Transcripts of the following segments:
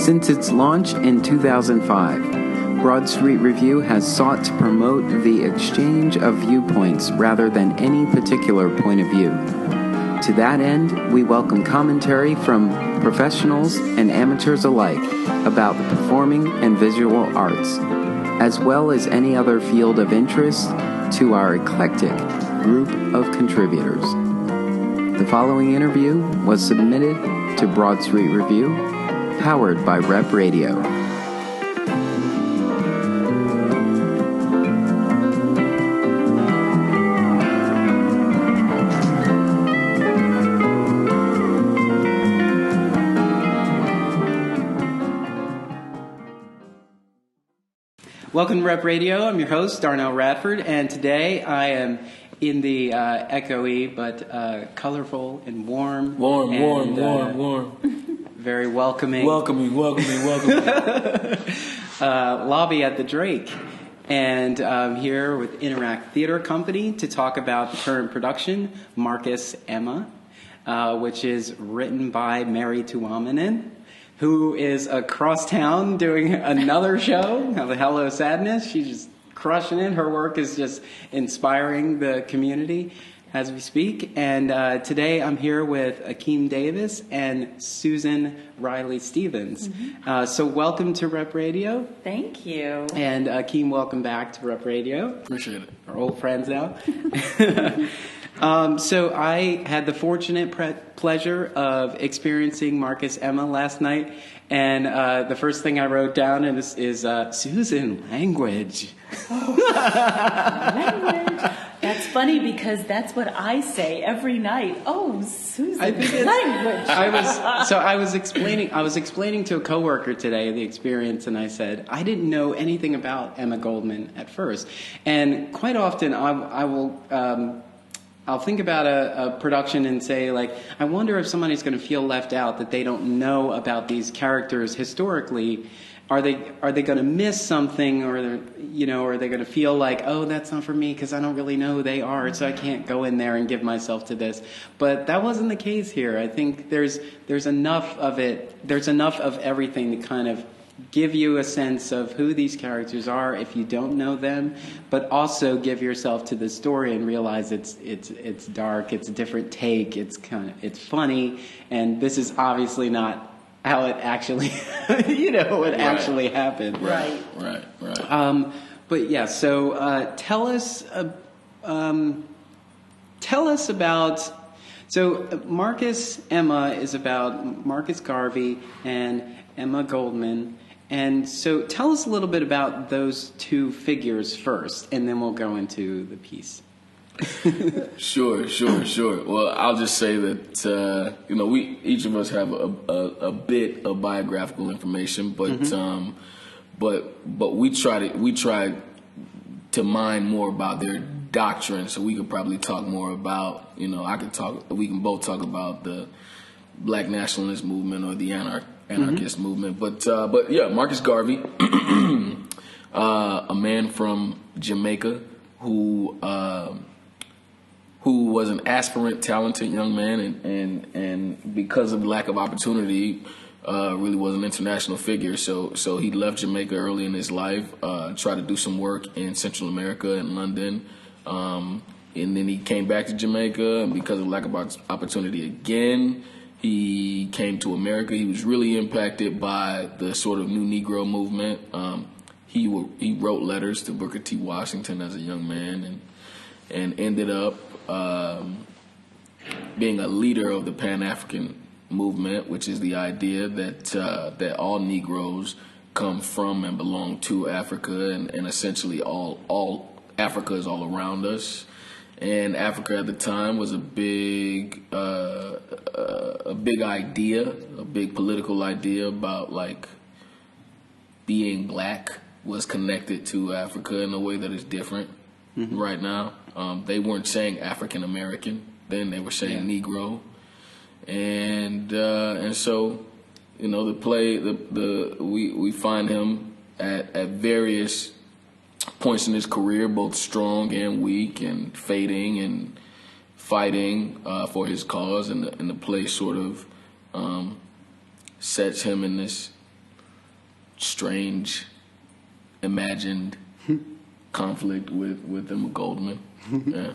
Since its launch in 2005, Broad Street Review has sought to promote the exchange of viewpoints rather than any particular point of view. To that end, we welcome commentary from professionals and amateurs alike about the performing and visual arts, as well as any other field of interest to our eclectic group of contributors. The following interview was submitted to Broad Street Review, powered by Rep Radio. Welcome to Rep Radio. I'm your host, Darnell Radford, and today I am in the echoey but colorful and warm. Warm. Very welcoming. Welcoming. Lobby at the Drake. And I'm here with Interact Theater Company to talk about the current production, Marcus Emma, which is written by Mary Tuomanen, who is across town doing another show, Hello Sadness. She's just crushing it. Her work is just inspiring the community as we speak. And today I'm here with Akeem Davis and Susan Riley Stevens. Mm-hmm. So welcome to Rep Radio. Thank you. And Akeem, welcome back to Rep Radio. Appreciate it. Our old friends now. So I had the fortunate pleasure of experiencing Marcus Emma last night, and the first thing I wrote down is Susan, language. Language. That's funny because that's what I say every night. Oh, Susan, language. I was explaining to a coworker today the experience, and I said I didn't know anything about Emma Goldman at first, and quite often I'll think about a production and say, like, I wonder if somebody's going to feel left out, that they don't know about these characters historically. Are they going to miss something, or are they going to feel like, oh, that's not for me because I don't really know who they are, so I can't go in there and give myself to this. But that wasn't the case here. I think there's enough of it. There's enough of everything to kind of give you a sense of who these characters are if you don't know them, but also give yourself to the story and realize it's dark, it's a different take, it's funny, and this is obviously not how it actually actually happened. Right. But yeah, so tell us about. So Marcus Emma is about Marcus Garvey and Emma Goldman. And so tell us a little bit about those two figures first, and then we'll go into the piece. Sure. Well, I'll just say that we each of us have a bit of biographical information, but mm-hmm. but we try to mine more about their doctrine, so we could probably talk more about we can both talk about the Black nationalist movement or the anarchist mm-hmm. movement, but yeah, Marcus Garvey, a man from Jamaica who was an aspirant, talented young man, and because of lack of opportunity, really was an international figure. So he left Jamaica early in his life, tried to do some work in Central America and London, and then he came back to Jamaica, and because of lack of opportunity again, he came to America. He was really impacted by the sort of New Negro movement. He wrote letters to Booker T. Washington as a young man, and ended up being a leader of the Pan-African movement, which is the idea that all Negroes come from and belong to Africa, and essentially all Africa is all around us. And Africa at the time was a big idea, a big political idea about like being black was connected to Africa in a way that is different mm-hmm. right now. They weren't saying African American then; they were saying Negro, and so the play we find him at various points in his career, both strong and weak, and fading and fighting for his cause, and the play sort of sets him in this strange, imagined conflict with Emma Goldman. Yeah.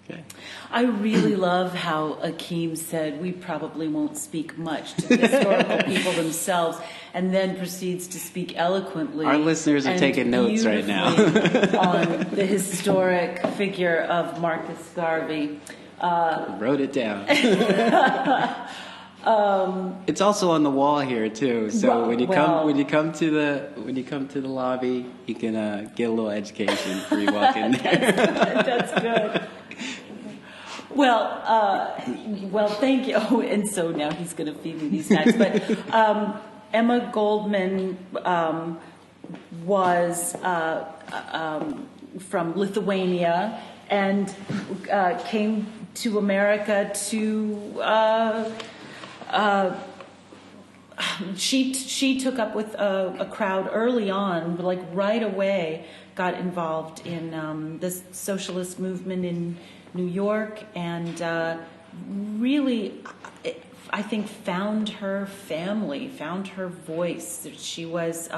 Okay. I really love how Akeem said we probably won't speak much to the historical people themselves, and then proceeds to speak eloquently. Our listeners are and taking notes right now. on the historic figure of Marcus Garvey. Wrote it down. It's also on the wall here too. So when you come to the lobby, you can get a little education before you walk in there. That's good. Well, thank you. Oh, and so now he's going to feed me these snacks. But Emma Goldman was from Lithuania and came to America to. She took up with a crowd early on, like right away, got involved in the socialist movement in New York, and really, I think, found her family, found her voice. She was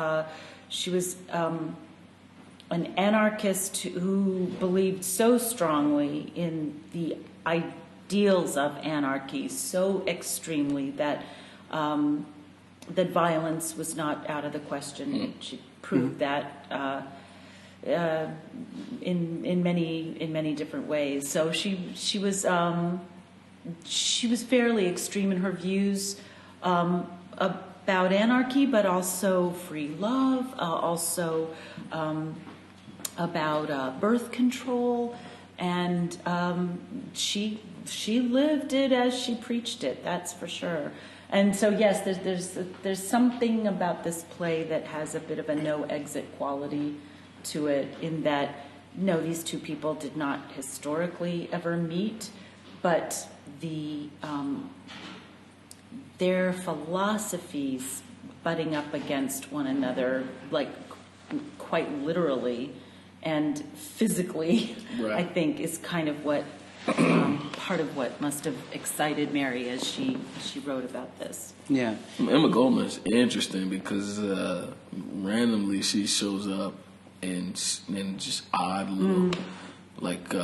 an anarchist who believed so strongly in the ideals of anarchy, so extremely that that violence was not out of the question. She proved that in many different ways. So she was fairly extreme in her views about anarchy, but also free love, also about birth control, and she lived it as she preached it. That's for sure. And so yes, there's something about this play that has a bit of a no exit quality to it, in that no, these two people did not historically ever meet, but their philosophies butting up against one another, like quite literally and physically, right. I think is kind of what part of what must have excited Mary as she wrote about this. Yeah, Emma Goldman's interesting because randomly she shows up in just odd little, like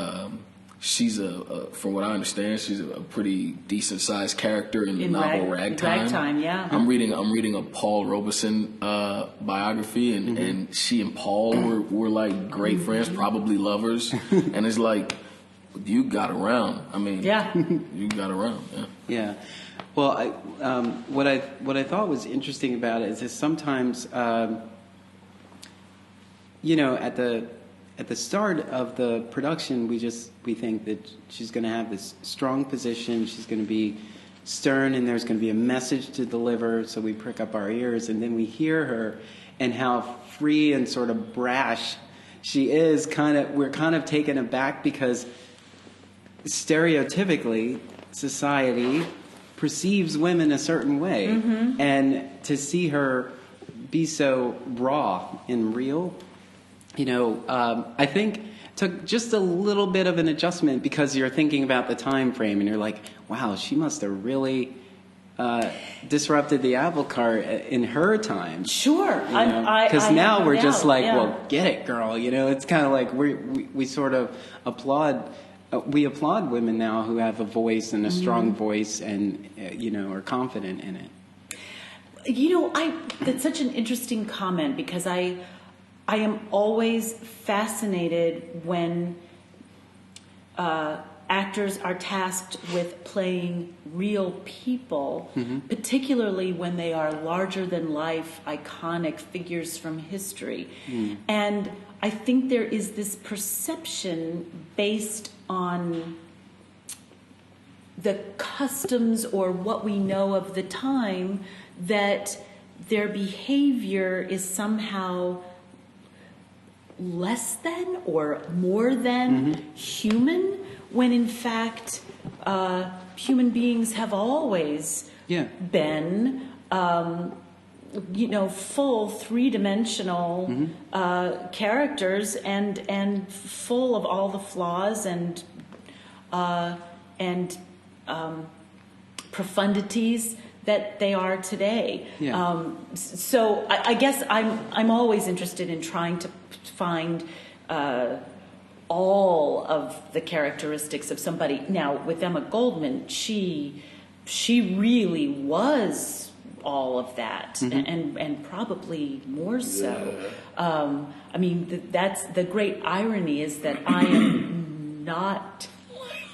she's from what I understand, she's a pretty decent sized character in the novel Ragtime. Ragtime, yeah. I'm reading a Paul Robeson biography, and she and Paul were like great friends, probably lovers, and it's like, you got around. I mean, yeah, you got around. Yeah. Yeah. Well, what I thought was interesting about it is that sometimes, at the start of the production, we think that she's going to have this strong position. She's going to be stern, and there's going to be a message to deliver. So we prick up our ears, and then we hear her, and how free and sort of brash she is. We're kind of taken aback because stereotypically society perceives women a certain way, and to see her be so raw and real, I think took just a little bit of an adjustment, because you're thinking about the time frame and you're like, wow, she must have really disrupted the apple cart in her time. Sure. Because now we're just like, well, get it, girl. It's kind of like we sort of applaud. We applaud women now who have a voice and a strong voice, and are confident in it. That's such an interesting comment, because I am always fascinated when actors are tasked with playing real people, particularly when they are larger than life, iconic figures from history. And I think there is this perception based on the customs or what we know of the time that their behavior is somehow less than or more than human, when in fact human beings have always been full three-dimensional characters and full of all the flaws and profundities that they are today. Yeah. So I guess I'm always interested in trying to find all of the characteristics of somebody. Now, with Emma Goldman, she really was all of that, and probably more so. I mean, that's the great irony, is that I am not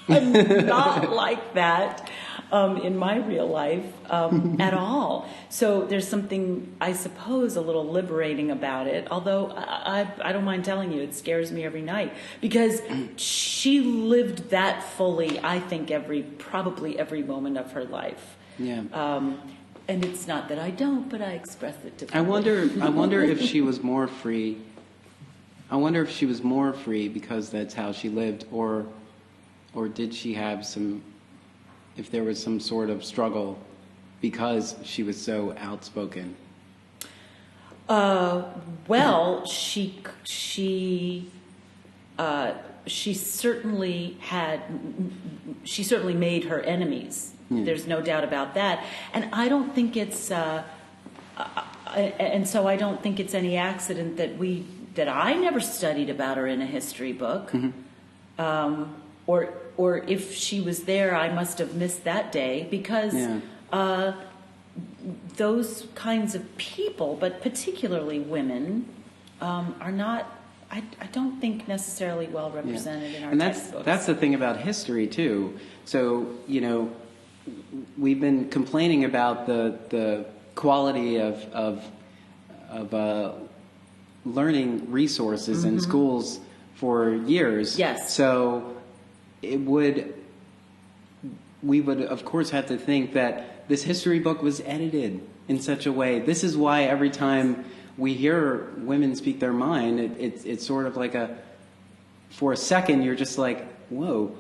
like that in my real life at all. So there's something, I suppose, a little liberating about it. Although I don't mind telling you, it scares me every night, because she lived that fully, I think, probably every moment of her life. Yeah. And it's not that I don't, but I express it differently. I wonder if she was more free. I wonder if she was more free because that's how she lived, or did she have if there was some sort of struggle because she was so outspoken? Well, she certainly made her enemies. There's no doubt about that. And I don't think it's, and so I don't think it's any accident that I never studied about her in a history book. Or if she was there, I must have missed that day, because those kinds of people, but particularly women, are not, I don't think, necessarily well represented in our textbooks. That's the thing about history too. So, we've been complaining about the quality of learning resources in schools for years. Yes. So we would of course have to think that this history book was edited in such a way. This is why every time we hear women speak their mind, it's sort of like for a second you're just like, whoa,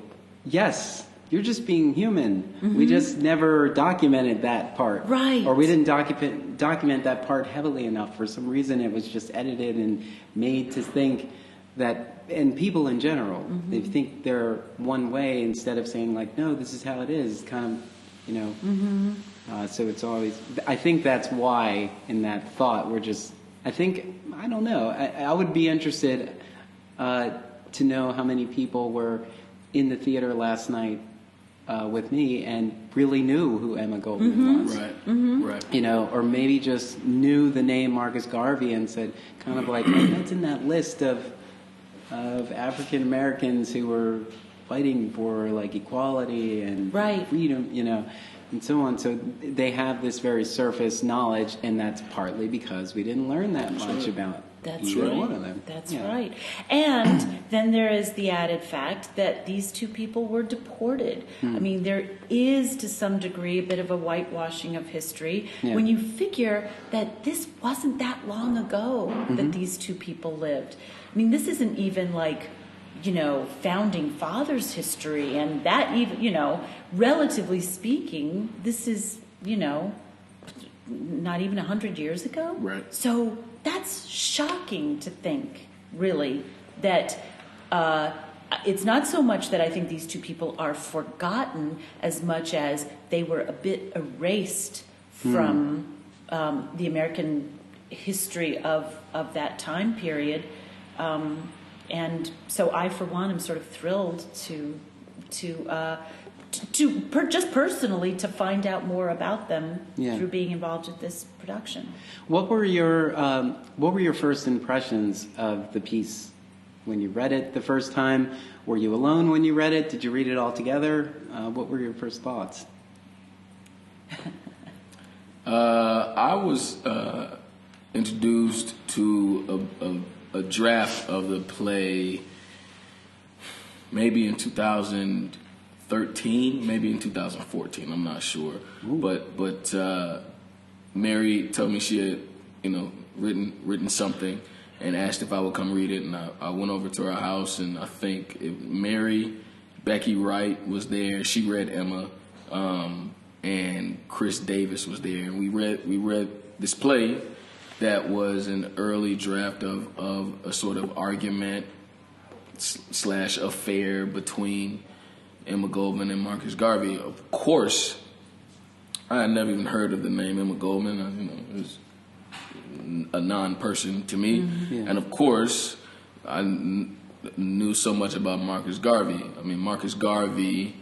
yes, you're just being human. We just never documented that part. Right. Or we didn't document that part heavily enough. For some reason it was just edited and made to think that, and people in general, they think they're one way instead of saying like, no, this is how it is, kind of, so it's always, I think that's why in that thought I don't know, I would be interested to know how many people were in the theater last night with me and really knew who Emma Goldman was. Right, right. Or maybe just knew the name Marcus Garvey and said, kind of like, oh, that's in that list of African Americans who were fighting for like equality and freedom, and so on. So they have this very surface knowledge, and that's partly because we didn't learn that much about either one of them. That's right. And then there is the added fact that these two people were deported. I mean, there is to some degree a bit of a whitewashing of history when you figure that this wasn't that long ago that these two people lived. I mean, this isn't even like, founding fathers history, and that even, relatively speaking, this is, not even 100 years ago. Right. So that's shocking to think, really, that it's not so much that I think these two people are forgotten as much as they were a bit erased from the American history of that time period. And so I, for one, am sort of thrilled just personally to find out more about them through being involved with this production. What were your first impressions of the piece when you read it the first time? Were you alone when you read it? Did you read it all together? What were your first thoughts? I was introduced to a draft of the play maybe in 2013, maybe in 2014. I'm not sure. Ooh. But Mary told me she had written something and asked if I would come read it, and I went over to her house, and I think Becky Wright was there. She read Emma, and Chris Davis was there, and we read this play that was an early draft of a sort of argument / affair between Emma Goldman and Marcus Garvey. Of course, I had never even heard of the name Emma Goldman. It was a non-person to me. Yeah. And of course, I knew so much about Marcus Garvey. I mean, Marcus Garvey,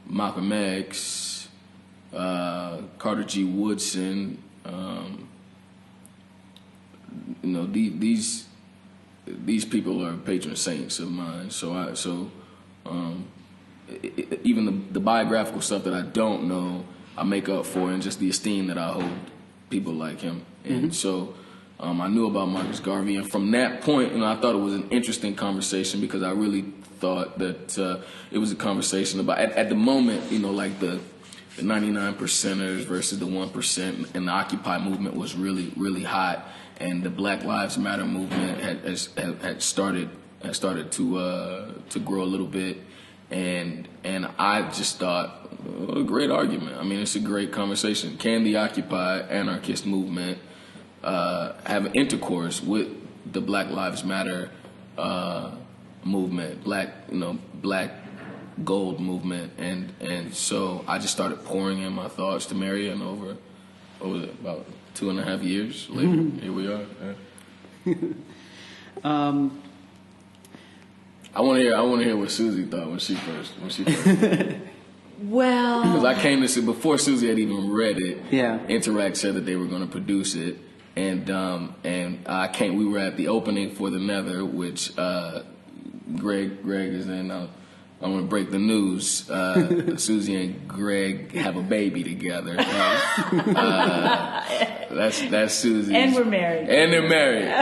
Malcolm X, Carter G. Woodson. These people are patron saints of mine. Even the biographical stuff that I don't know, I make up for in just the esteem that I hold people like him. And so I knew about Marcus Garvey, and from that point, I thought it was an interesting conversation because I really thought that it was a conversation about at the moment, like the 99 percenters versus the 1%, and the Occupy movement was really, really hot, and the Black Lives Matter movement had started to grow a little bit, and I just thought, a great argument. I mean, it's a great conversation. Can the Occupy anarchist movement have intercourse with the Black Lives Matter movement, black gold movement, and so I just started pouring in my thoughts to Marion over about 2.5 years later. Here we are. I want to hear what Susie thought when she first. Well, because I came to see before Susie had even read it. Yeah. Interact said that they were going to produce it, and I came. We were at the opening for the Nether, which Greg is in. I want to break the news. Susie and Greg have a baby together. That's Susie. and we're married. And they're married.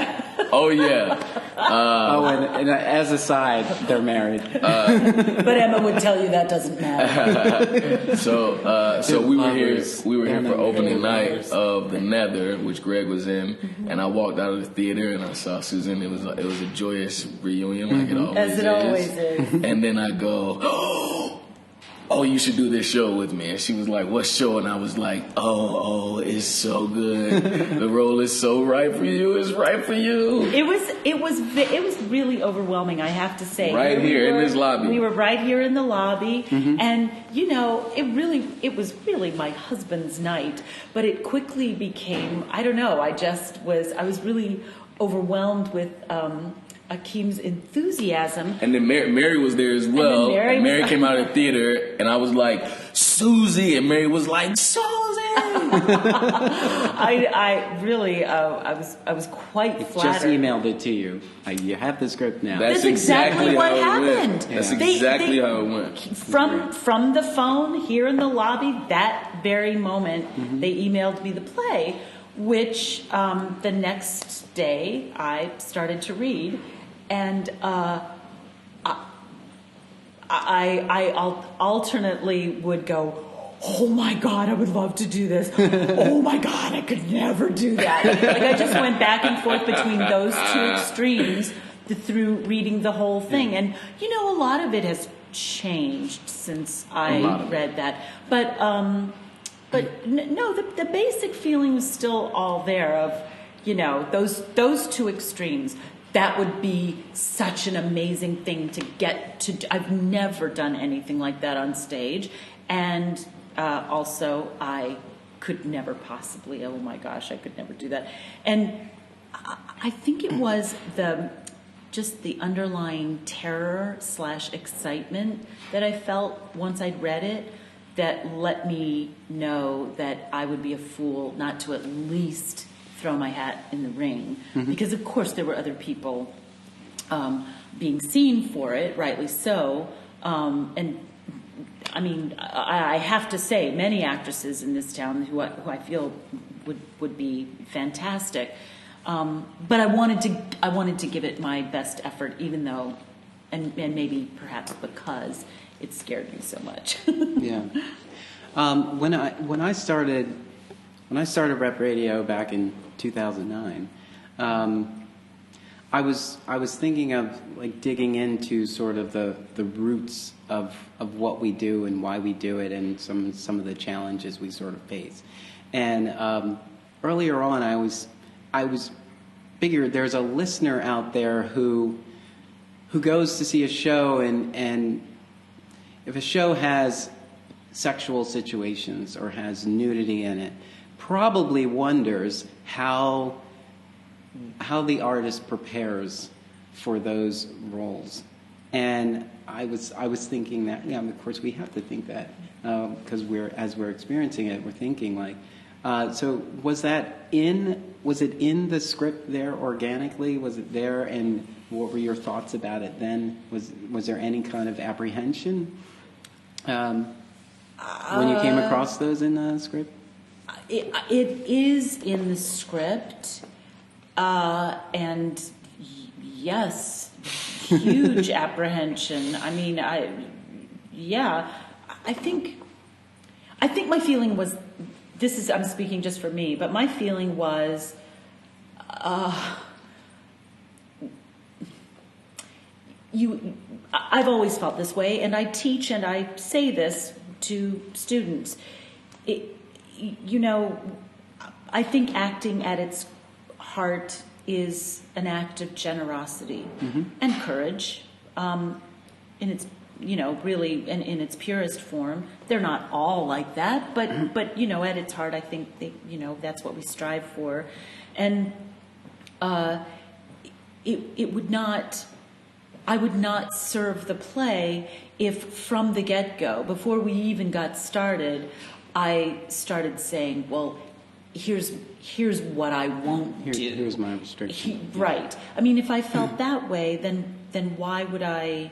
Oh yeah. And as a side, they're married. But Emma would tell you that doesn't matter. So we were here for opening night of the Nether, which Greg was in, and I walked out of the theater and I saw Susan. It was a joyous reunion, like it always is. As it always is. And then I go, oh, you should do this show with me. And she was like, what show? And I was like, oh, it's so good. The role is so right for you. It's right for you. It was really overwhelming, I have to say. Right here in this lobby. We were right here in the lobby, and it was really my husband's night, but it quickly became, I don't know, I was really overwhelmed with Akeem's enthusiasm. And then Mary was there as well. And Mary came out of the theater, and I was like, Susie, and Mary was like, Susie. I was quite flattered. Just emailed it to you. You have the script now. That's exactly what how it happened. went. That's exactly how it went. From the phone here in the lobby, that very moment, they emailed me the play, which the next day I started to read. And I alternately would go, oh my God, I would love to do this. Oh my God, I could never do that. Like I just went back and forth between those two extremes through reading the whole thing. And a lot of it has changed since I read that. But no, the basic feeling was still all there of, those two extremes. That would be such an amazing thing to get to. I've never done anything like that on stage. And also, I could never possibly, oh my gosh, I could never do that. And I think it was just the underlying terror / excitement that I felt once I'd read it that let me know that I would be a fool not to at least throw my hat in the ring. Because of course there were other people being seen for it, rightly so. And I mean, I have to say, many actresses in this town who I feel would be fantastic. But I wanted to give it my best effort, even though, and maybe perhaps because it scared me so much. Yeah. When I started Rep Radio back in 2009, I was thinking of like digging into sort of the roots of what we do and why we do it and some of the challenges we sort of face. And earlier on, I was figured there's a listener out there who goes to see a show and if a show has sexual situations or has nudity in it probably wonders how the artist prepares for those roles. And I was thinking that, yeah, of course we have to think that because as we're experiencing it, we're thinking like, so was it in the script there organically? Was it there, and what were your thoughts about it then? Was there any kind of apprehension when you came across those in the script? It is in the script, and yes, huge apprehension. I mean, I think my feeling was, I'm speaking just for me, but my feeling was, I've always felt this way, and I teach and I say this to students. I think acting at its heart is an act of generosity and courage, in its, really in its purest form. They're not all like that, but at its heart, I think that's what we strive for, and it would not. I would not serve the play if from the get-go, before we even got started, I started saying, well, here's what I won't do. Here's my restriction. Right. I mean, if I felt that way, then why would I?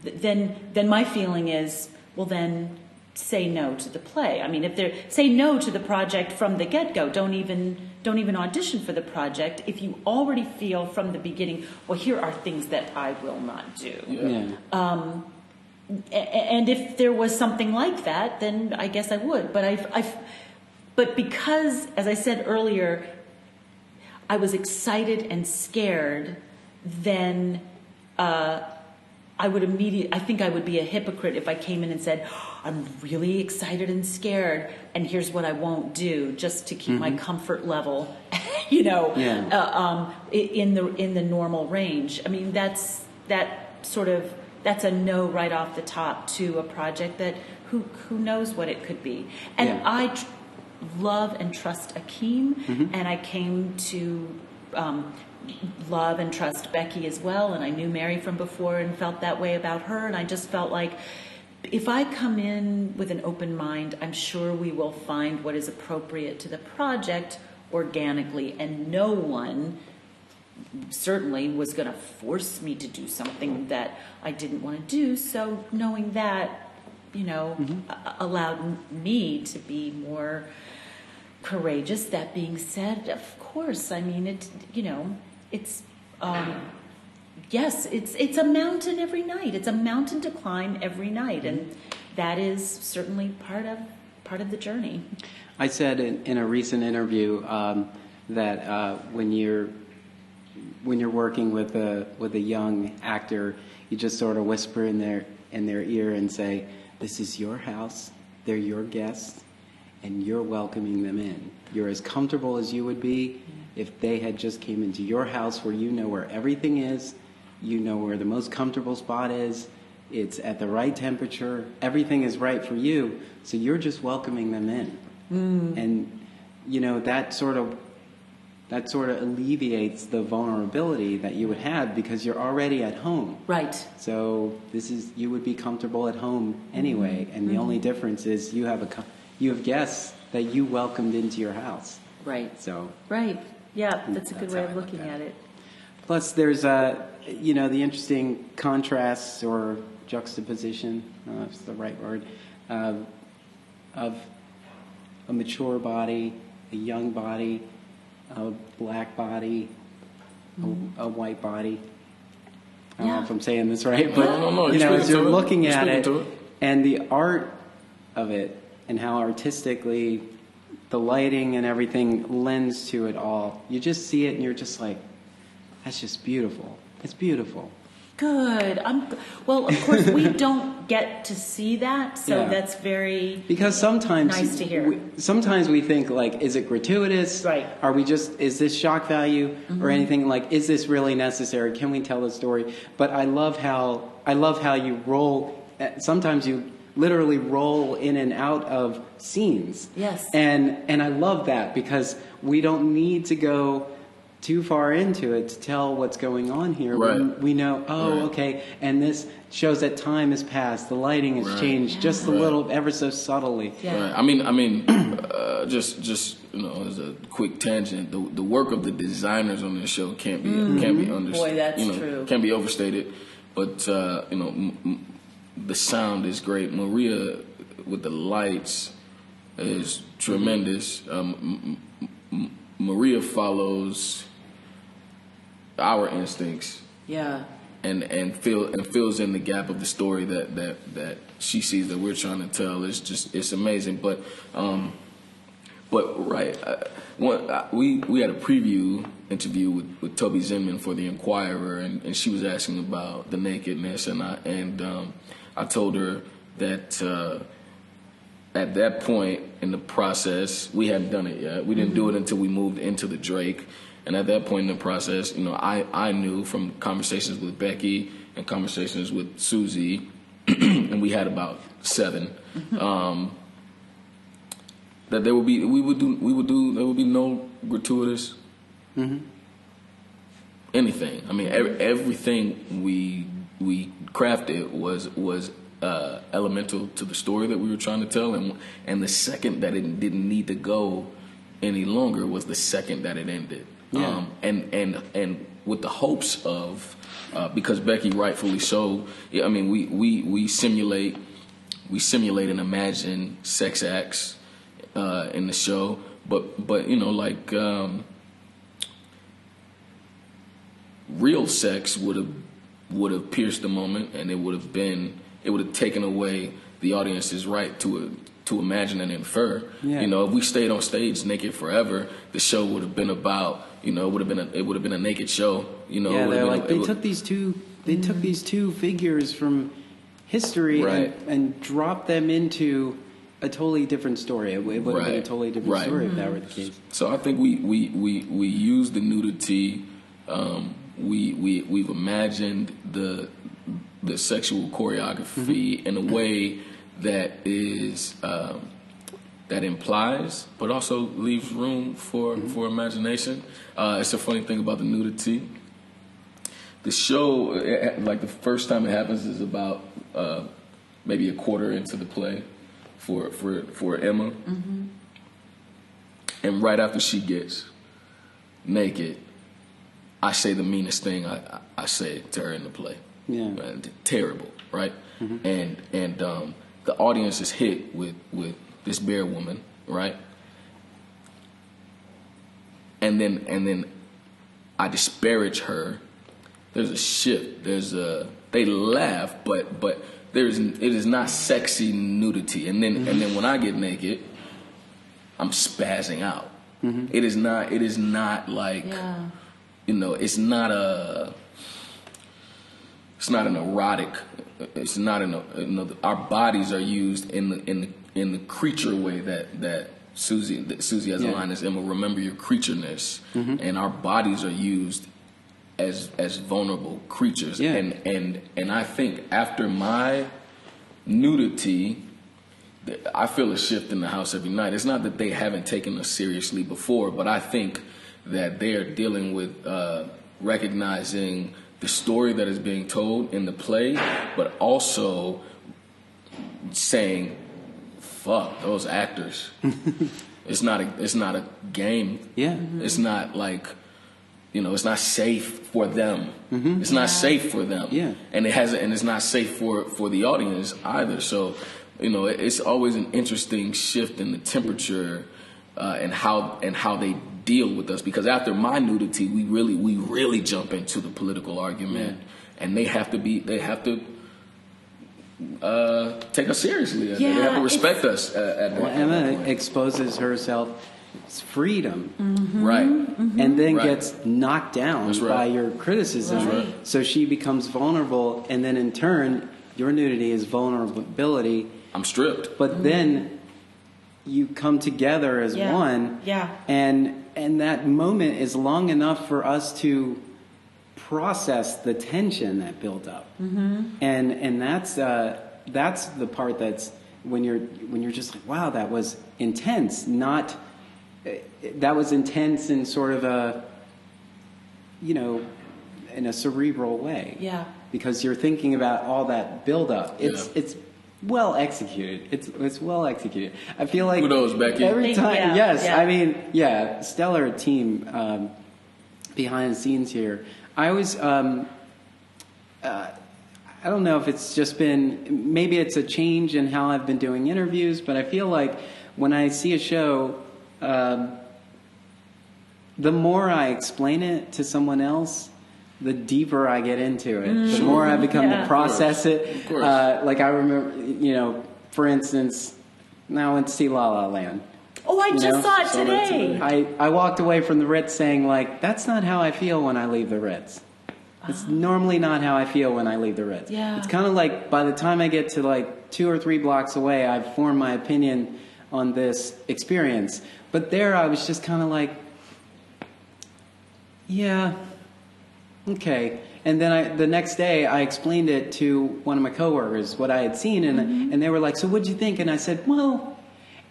Then my feeling is, well, then say no to the play. I mean, say no to the project from the get-go. Don't even audition for the project if you already feel from the beginning, well, here are things that I will not do. Yeah. And if there was something like that, then I guess I would. But because, as I said earlier, I was excited and scared, then I think I would be a hypocrite if I came in and said, I'm really excited and scared, and here's what I won't do, just to keep my comfort level, in the normal range. I mean, that's a no right off the top to a project that who knows what it could be. And I love and trust Akeem, and I came to love and trust Becky as well, and I knew Mary from before and felt that way about her, and I just felt like if I come in with an open mind, I'm sure we will find what is appropriate to the project organically, and no one certainly was going to force me to do something that I didn't want to do. So knowing that, allowed me to be more courageous. That being said, of course, I mean, it's yes, it's a mountain every night. It's a mountain to climb every night, and that is certainly part of the journey. I said in a recent interview that when you're working with a young actor, you just sort of whisper in their ear and say, "This is your house. They're your guests, and you're welcoming them in. You're as comfortable as you would be if they had just came into your house, where you know where everything is, you know where the most comfortable spot is, it's at the right temperature, everything is right for you, so you're just welcoming them in." And that sort of alleviates the vulnerability that you would have because you're already at home. Right. So you would be comfortable at home anyway, and the only difference is you have guests that you welcomed into your house. Right. So. Right. Yeah, that's a good way of looking at it. Plus, there's the interesting contrasts or juxtaposition, if it's the right word, of a mature body, a young body, a black body, a white body. I don't know if I'm saying this right, but no, as you're looking at it, and the art of it, and how artistically the lighting and everything lends to it all, you just see it and you're just like, that's just beautiful. It's beautiful. Good. Well, of course, we don't get to see that, so that's very because sometimes nice to hear. Sometimes we think, like, is it gratuitous? Right. Is this shock value or anything? Like, is this really necessary? Can we tell the story? But I love how you roll. Sometimes literally roll in and out of scenes. Yes. And I love that because we don't need to go too far into it to tell what's going on here. Right. We know, Right. okay, and this shows that time has passed, the lighting has changed just a little, ever so subtly. Yeah. Right. I mean, just as a quick tangent, the work of the designers on this show can't be understated. Boy, that's true. Can't be overstated. But the sound is great. Maria with the lights is tremendous. Maria follows our instincts. Yeah. And fills in the gap of the story that she sees that we're trying to tell. It's amazing. But right, we had a preview interview with Toby Zinman for the Inquirer, and she was asking about the nakedness, and I told her that at that point in the process, we hadn't done it yet. We didn't do it until we moved into the Drake. And at that point in the process, I knew from conversations with Becky and conversations with Susie, and we had about 7, that there would be no gratuitous anything. I mean, everything we crafted was elemental to the story that we were trying to tell, and the second that it didn't need to go any longer was the second that it ended. Yeah. And with the hopes of, because Becky rightfully so, I mean, we simulate and imagine sex acts in the show, but real sex would have pierced the moment, and it would have taken away the audience's right to imagine and infer. Yeah. If we stayed on stage naked forever, the show would have been about, it would have been a naked show. Yeah, they're like, they took these two figures from history and dropped them into a totally different story. It would have been a totally different story if that were the case. So I think we use the nudity. We've imagined the sexual choreography in a way that is that implies, but also leaves room for imagination. It's a funny thing about the nudity. The show, like the first time it happens, is about maybe a quarter into the play for Emma, and right after she gets naked, I say the meanest thing I say to her in the play. Yeah, terrible, right? And the audience is hit with this bare woman, right? And then I disparage her. There's a shift. They laugh, but it is not sexy nudity. And then when I get naked, I'm spazzing out. It is not like it's not an erotic. It's not our bodies are used in the creature way that Susie has a line as Emma, remember your creatureness, and our bodies are used as vulnerable creatures. And I think after my nudity, I feel a shift in the house every night. It's not that they haven't taken us seriously before, but I think that they are dealing with recognizing the story that is being told in the play, but also saying, "Fuck those actors." It's not a game. Yeah, it's not like, it's not safe for them. It's not safe for them. Yeah, and it's not safe for the audience either. So, it's always an interesting shift in the temperature and how they deal with us, because after my nudity, we really jump into the political argument, and they have to take us seriously. They have to respect us. Emma exposes herself as freedom, right, and then gets knocked down by your criticism. Right. So she becomes vulnerable, and then in turn, your nudity is vulnerability. I'm stripped, but then you come together as one. Yeah. And that moment is long enough for us to process the tension that built up. And that's that's the part that's when you're just like, wow, that was intense. That was intense in sort of a, in a cerebral way. Yeah. Because you're thinking about all that buildup. It's well executed. It's well executed. I feel like kudos, Becky. Every time, Yeah, yes. yeah. I mean, stellar team behind the scenes here. I always, I don't know if it's just been, maybe it's a change in how I've been doing interviews, but I feel like when I see a show, the more I explain it to someone else, the deeper I get into it. The more I become to process it. Of course. Like I remember, for instance, now I went to see La La Land. Oh, I just saw it today. I walked away from the Ritz saying, like, that's not how I feel when I leave the Ritz. It's normally not how I feel when I leave the Ritz. Yeah. It's kind of like by the time I get to like 2 or 3 blocks away, I've formed my opinion on this experience. But there I was just kind of like, yeah, okay. And then the next day I explained it to one of my coworkers, what I had seen, and they were like, so what'd you think? And I said, well...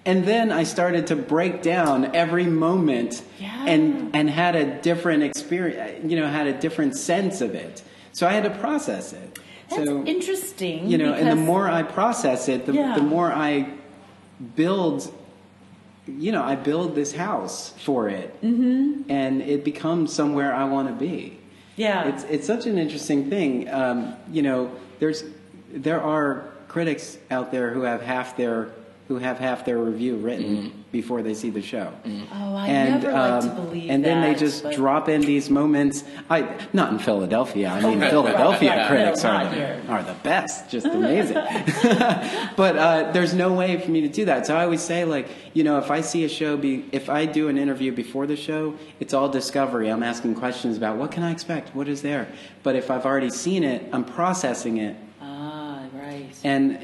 And then I started to break down every moment and had a different experience, had a different sense of it. So I had to process it. That's interesting. And the more I process it, the more I build, I build this house for it. Mm-hmm. And it becomes somewhere I want to be. Yeah. It's such an interesting thing. There are critics out there who have half their review written before they see the show. Oh, I never like to believe that. And then they just drop in these moments. Not in Philadelphia. I mean, Philadelphia critics are the best. Just amazing. But there's no way for me to do that. So I always say, like, if I see a show, if I do an interview before the show, it's all discovery. I'm asking questions about what can I expect? What is there? But if I've already seen it, I'm processing it. Ah, right. And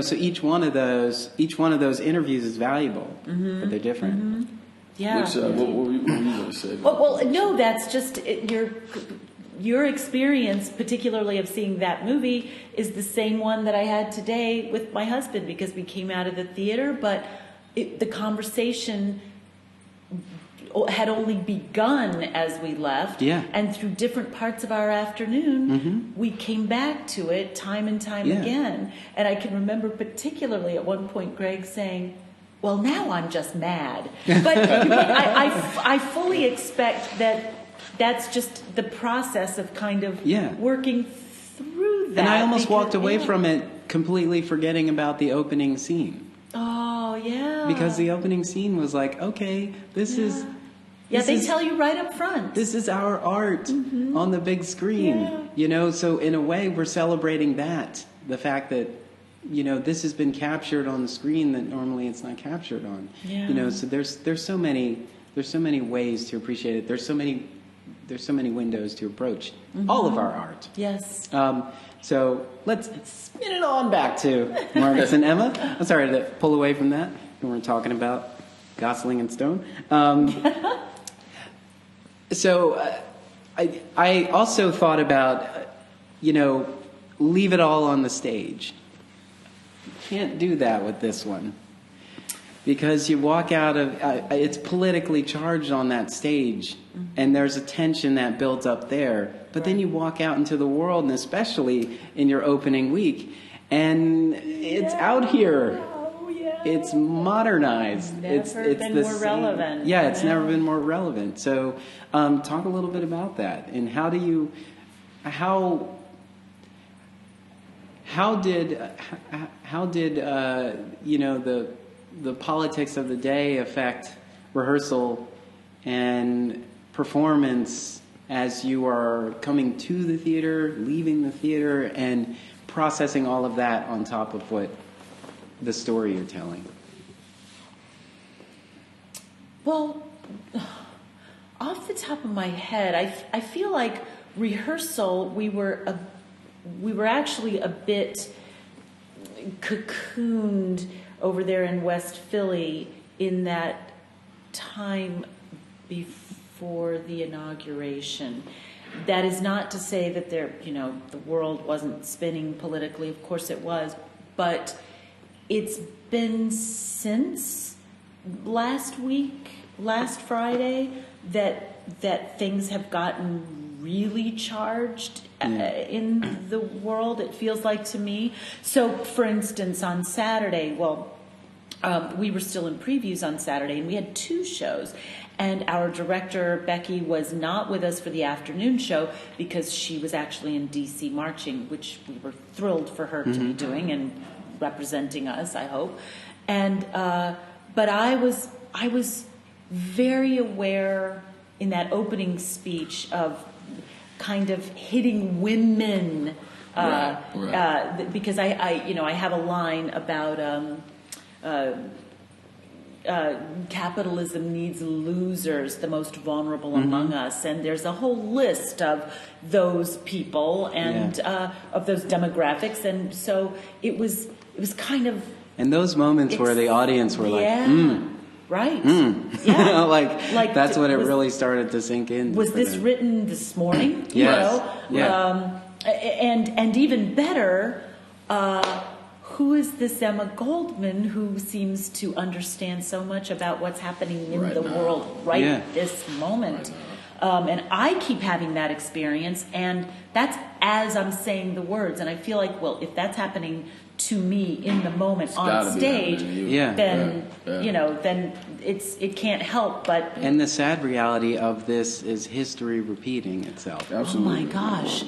so each one of those interviews is valuable, but they're different. Mm-hmm. Yeah. Which, what were you going to say? Well, no, that's just your experience, particularly of seeing that movie, is the same one that I had today with my husband, because we came out of the theater, but the conversation had only begun as we left, and through different parts of our afternoon, we came back to it time and time again. And I can remember particularly at one point Greg saying, well, now I'm just mad. But I fully expect that that's just the process of kind of working through that. And I almost walked away from it completely forgetting about the opening scene. Oh, yeah. Because the opening scene was like, okay, this is... Yeah, they tell you right up front. This is our art on the big screen. So in a way we're celebrating that. The fact that, this has been captured on the screen that normally it's not captured on. Yeah. So there's so many ways to appreciate it. There's so many windows to approach all of our art. Yes. So let's spin it on back to Marcus and Emma. I'm sorry to pull away from that. We weren't talking about Gosling and Stone. So I also thought about, leave it all on the stage. You can't do that with this one. Because you walk out of, it's politically charged on that stage, and there's a tension that builds up there. But then you walk out into the world, and especially in your opening week, and it's out here. It's modernized. It's been more relevant. Yeah, it's never been more relevant. So, talk a little bit about that. And how did the politics of the day affect rehearsal and performance as you are coming to the theater, leaving the theater, and processing all of that on top of what the story you're telling? Well, off the top of my head, I feel like rehearsal, we were actually a bit cocooned over there in West Philly in that time before the inauguration. that is not to say that the world wasn't spinning politically. Of course it was, but it's been since last Friday, that things have gotten really charged in the world. It feels like to me. So, for instance, on Saturday, we were still in previews on Saturday, and we had 2 shows. And our director, Becky, was not with us for the afternoon show because she was actually in D.C. marching, which we were thrilled for her to be doing and representing us, I hope. And but I was very aware in that opening speech of kind of hitting women, because I have a line about capitalism needs losers, the most vulnerable among us, and there's a whole list of those people and of those demographics, and so it was kind of, and those moments where the audience were right. Yeah. like that's when it really started to sink in. Was this written this morning? Yes. And even better, who is this Emma Goldman who seems to understand so much about what's happening in the world this moment? And I keep having that experience, and that's as I'm saying the words, and I feel like, well, if that's happening to me in the moment on stage, then then it can't help but. And the sad reality of this is history repeating itself. Absolutely. Oh my gosh!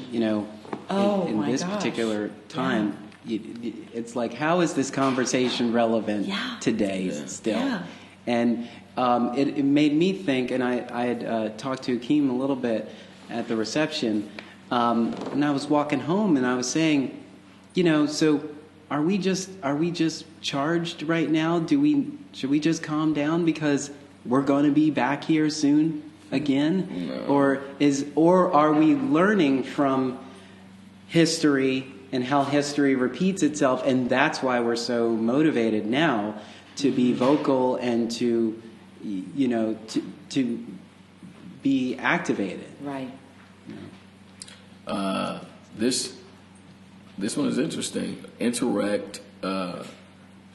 In this particular time, it's like, how is this conversation relevant today still? Yeah. And it made me think, and I had talked to Akeem a little bit at the reception, and I was walking home, and I was saying, so. Are we just charged right now? Should we just calm down because we're going to be back here soon again? No. Or are we learning from history and how history repeats itself, and that's why we're so motivated now to be vocal and to be activated. Right. This one is interesting. Interact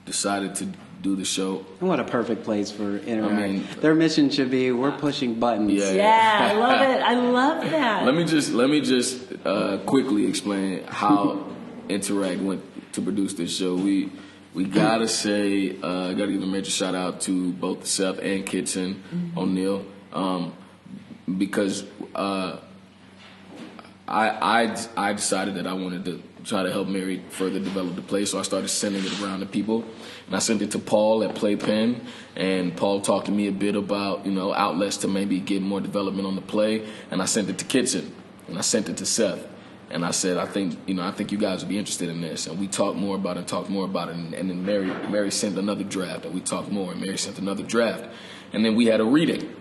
decided to do the show. And what a perfect place for Interact. Their mission should be, we're pushing buttons. Yeah, I love it. I love that. Let me just quickly explain how Interact went to produce this show. We gotta say, gotta give a major shout out to both Seth and Kitson O'Neill, because I decided that I wanted to try to help Mary further develop the play, so I started sending it around to people. And I sent it to Paul at Playpen, and Paul talked to me a bit about, outlets to maybe get more development on the play. And I sent it to Kitson, and I sent it to Seth. And I said, I think you guys would be interested in this. And we talked more about it, and then Mary sent another draft, and we talked more, and Mary sent another draft. And then we had a reading.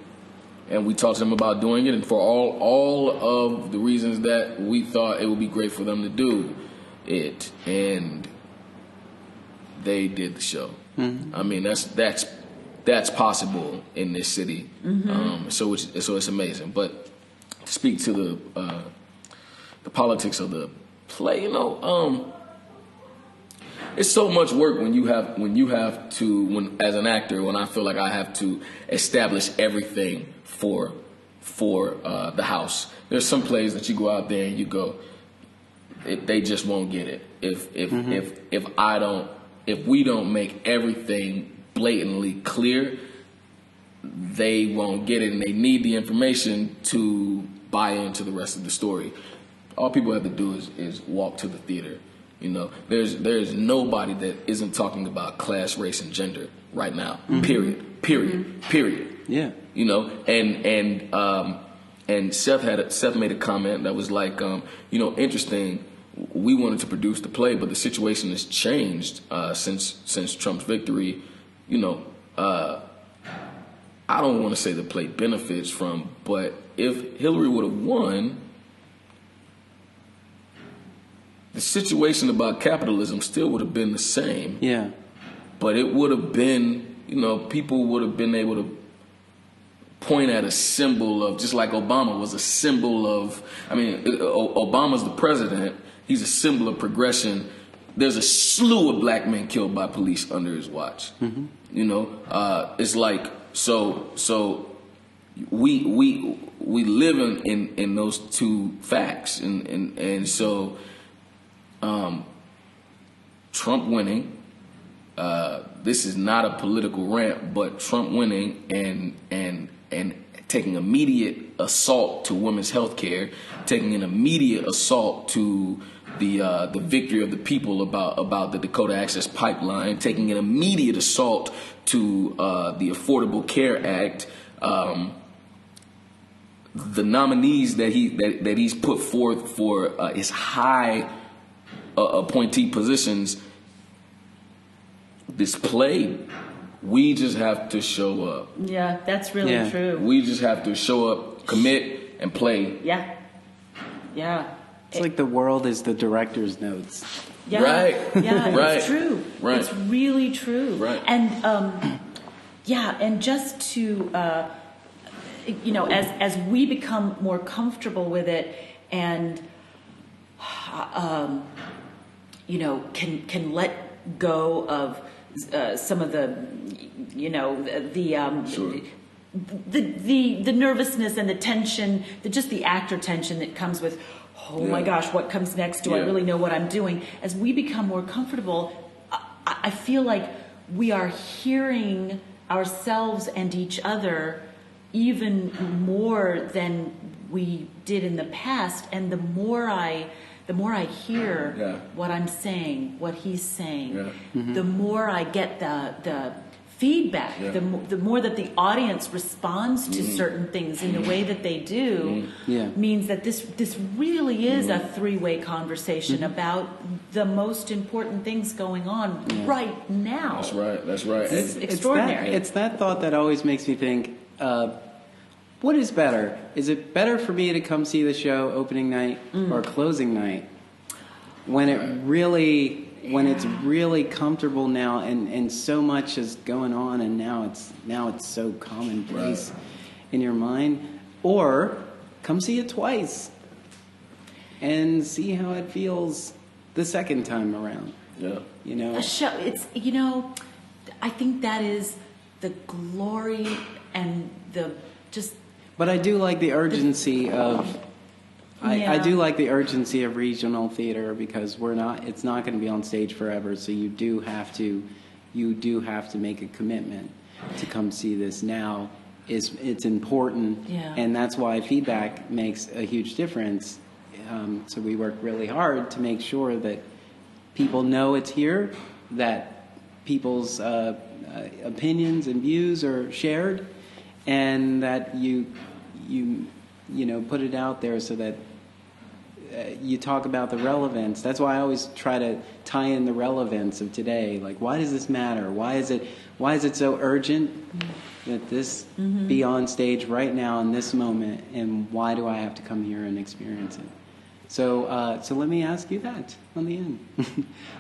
And we talked to them about doing it, and for all of the reasons that we thought it would be great for them to do it, and they did the show. I mean, that's possible in this city. So it's amazing. But to speak to the politics of the play, it's so much work when you have to, as an actor, when I feel like I have to establish everything for the house. There's some plays that you go out there and you go, they just won't get it. If we don't make everything blatantly clear, they won't get it, and they need the information to buy into the rest of the story. All people have to do is walk to the theater. There's nobody that isn't talking about class, race, and gender right now. Period. Yeah. And Seth made a comment that was like, interesting. We wanted to produce the play, but the situation has changed since Trump's victory. I don't want to say the play benefits from, but if Hillary would have won, the situation about capitalism still would have been the same. Yeah. But it would have been, people would have been able to point at a symbol of, just like Obama was a symbol of, I mean, Obama's the president. He's a symbol of progression. There's a slew of black men killed by police under his watch. Mm-hmm. You know, it's like, so we live in those two facts, and so Trump winning. This is not a political rant, but Trump winning and taking immediate assault to women's health care, taking an immediate assault to the victory of the people about the Dakota Access Pipeline, taking an immediate assault to the Affordable Care Act. The nominees that he's put forth for his high appointee positions display. We just have to show up. Yeah, that's really true. We just have to show up, commit, and play. Yeah. It's like the world is the director's notes. Yeah. Right. Yeah, right. It's true. Right. It's really true. Right. And and just to as we become more comfortable with it, and can let go of some of the Sure. the nervousness and the tension, just the actor tension that comes with, oh my gosh, what comes next? Do I really know what I'm doing? As we become more comfortable, I feel like we are hearing ourselves and each other even more than we did in the past. And the more I hear what I'm saying, what he's saying, the more I get the feedback, the more that the audience responds to certain things in the way that they do, means that this really is a three-way conversation about the most important things going on right now. That's right. It's extraordinary. It's that thought that always makes me think, what is better? Is it better for me to come see the show opening night or closing night? When it's really comfortable now, and so much is going on, and now it's so commonplace in your mind, or come see it twice and see how it feels the second time around. A show. It's I think that is the glory and the just. But I do like the urgency of. I do like the urgency of regional theater, because it's not going to be on stage forever, so you do have to make a commitment to come see this now. It's important, and that's why feedback makes a huge difference. So we work really hard to make sure that people know it's here, that people's opinions and views are shared, and that you put it out there so that you talk about the relevance. That's why I always try to tie in the relevance of today. Like, why does this matter? Why is it so urgent that this be on stage right now in this moment? And why do I have to come here and experience it? So let me ask you that on the end.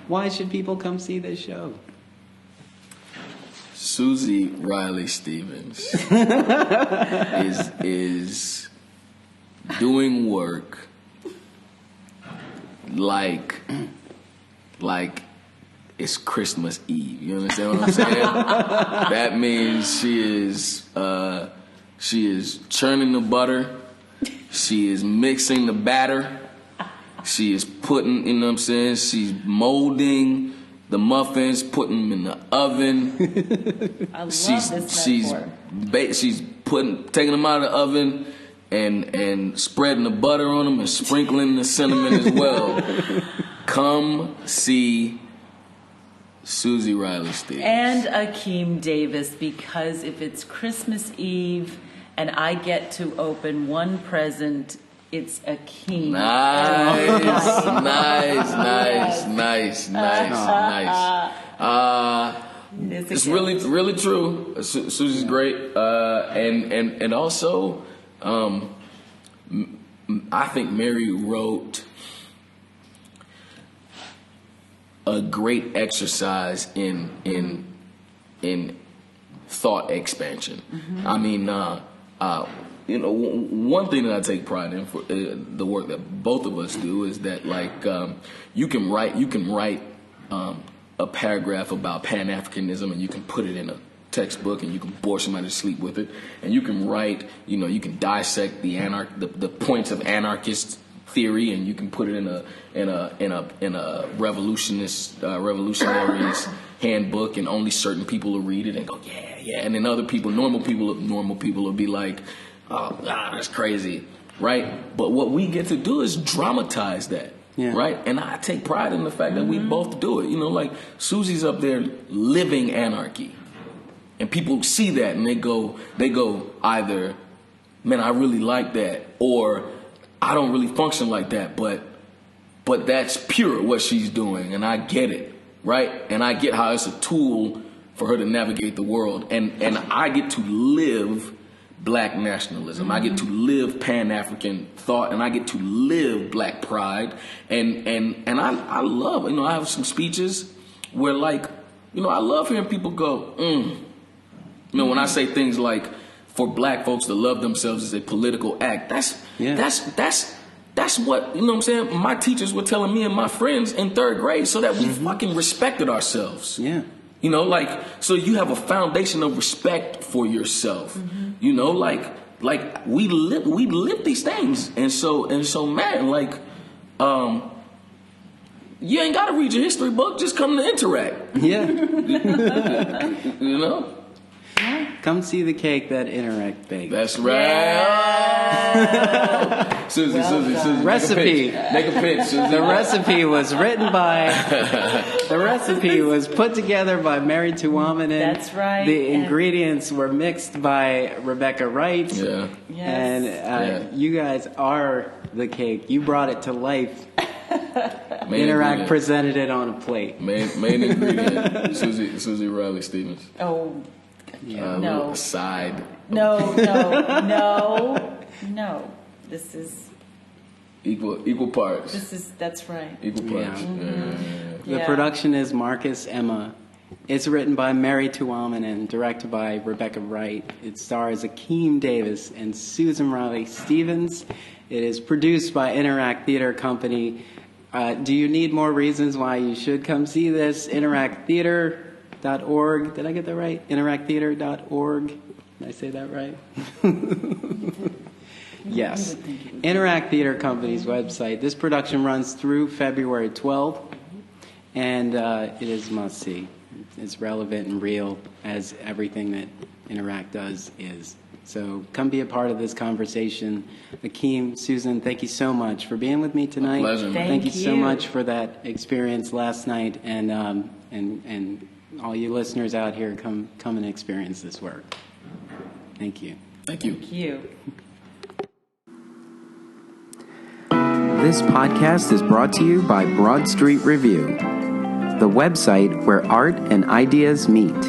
Why should people come see this show? Susie Riley Stevens is doing work like it's Christmas Eve. You understand what I'm saying? That means she is churning the butter, she is mixing the batter, she is putting, you know what I'm saying, she's molding the muffins, putting them in the oven. I love this metaphor. She's taking them out of the oven and spreading the butter on them and sprinkling the cinnamon as well. Come see Susie Riley Stevens. And Akeem Davis, because if it's Christmas Eve and I get to open one present, it's Akeem. Nice. It's really true. Susie's great, and also, I think Mary wrote a great exercise in thought expansion. I mean, one thing that I take pride in for the work that both of us do is that like you can write a paragraph about Pan-Africanism and you can put it in a textbook and you can bore somebody to sleep with it, and you can write, you can dissect the points of anarchist theory and you can put it in a revolutionary's handbook, and only certain people will read it and go yeah, and then other people, normal people will be like, oh, that's crazy, right? But what we get to do is dramatize that. Yeah. Right? And I take pride in the fact that we both do it. Like Susie's up there living anarchy. And people see that and they go either, man, I really like that, or I don't really function like that, but that's pure what she's doing, and I get it, right? And I get how it's a tool for her to navigate the world. And I get to live Black nationalism. I get to live Pan-African thought, and I get to live Black pride. And I love, I have some speeches where like, I love hearing people go, when I say things like, for Black folks to love themselves is a political act, that's what, what I'm saying, my teachers were telling me and my friends in third grade, so that we fucking respected ourselves. Yeah. So you have a foundation of respect for yourself. Like we live these things. And so man, like, you ain't gotta read your history book, just come to Interact. Yeah. Come see the cake that Interact baked. That's right. Yeah. Susie, recipe. Make a pitch. Susie. The recipe was put together by Mary Tuomanen. That's right. The ingredients were mixed by Rebecca Wright. Yeah. Yes. And you guys are the cake. You brought it to life. Interact presented it on a plate. Main ingredient. Susie Riley Stevens. Oh. Yeah. No. Aside. No. This is equal parts. That's right. Equal parts. Yeah. Mm-hmm. The production is Marcus, Emma. It's written by Mary Tuomanen and directed by Rebecca Wright. It stars Akeem Davis and Susan Riley Stevens. It is produced by Interact Theater Company. Do you need more reasons why you should come see this? InteractTheater.org. Did I get that right? InteractTheater.org. Did I say that right? Yes. Interact Theater Company's website. This production runs through February 12th, and it is must-see. It's relevant and real, as everything that Interact does is. So come be a part of this conversation. Akeem, Susan, thank you so much for being with me tonight. A pleasure. Thank you so much for that experience last night, and all you listeners out here, come and experience this work. Thank you. Thank you. Thank you. This podcast is brought to you by Broad Street Review, the website where art and ideas meet.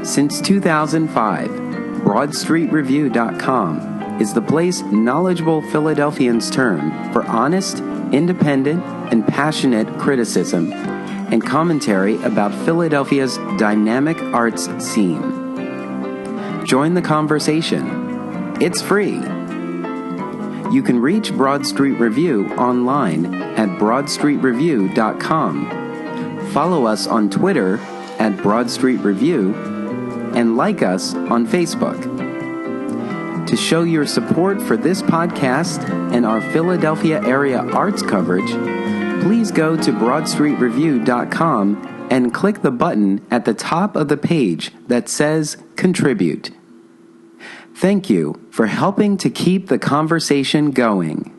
Since 2005, BroadStreetReview.com is the place knowledgeable Philadelphians turn for honest, independent, and passionate criticism and commentary about Philadelphia's dynamic arts scene. Join the conversation. It's free. You can reach Broad Street Review online at BroadStreetReview.com. Follow us on Twitter at Broad Street Review, and like us on Facebook. To show your support for this podcast and our Philadelphia area arts coverage, please go to BroadStreetReview.com and click the button at the top of the page that says Contribute. Thank you for helping to keep the conversation going.